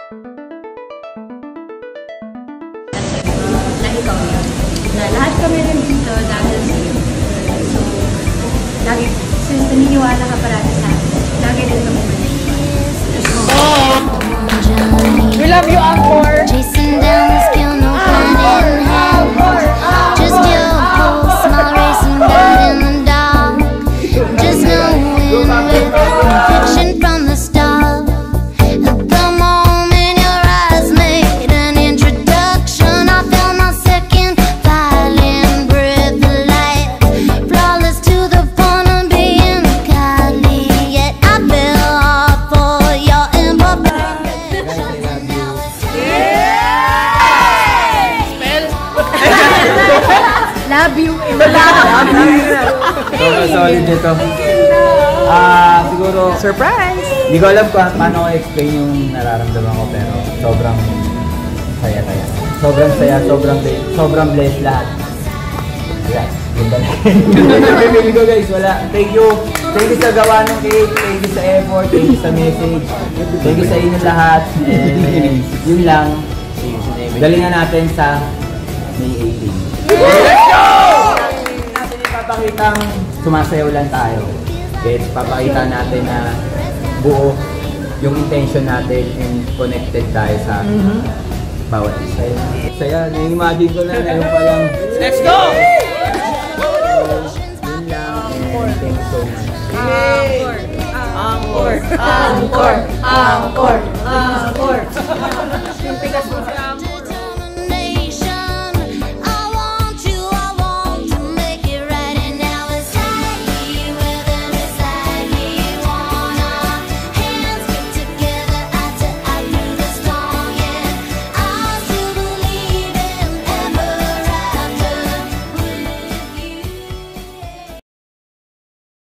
Na ikaw yun. Na lahat kami rin dito dahil sa'yo. So, lagi, since naniniwala ka parati sa akin, lagi rin kami We love you, Angkor! Chasing down this kill, no plan in hand. Just your pulse, smile racing down in the dark. Just knowing we're fiction from the start. The moment your eyes made an introduction, I felt my second violin breath of life. Flawless to the point of being godly, yet I fell hard for your imperfect. Love you! Solid nito. Siguro... Surprise! Hindi ko alam kung paano ko explain yung nararamdaman ko, pero sobrang saya. Sobrang saya, sobrang blessed lahat. Wala, ganda na. Pipili ko guys, wala. Thank you sa gawa ng cake, thank you sa effort, thank you sa message, thank you sa inyo lahat. And yun lang, galingan natin sa May 18. Let's go! Natin ipapakitang sumasayaw lang tayo. Kaya papakita natin na buo yung intention natin and connected tayo sa bawat isa. Saya, na-imagine ko na yung palang... Let's go! Yun lang, and thank you so much. Angkor! Angkor! Angkor! Angkor! Angkor!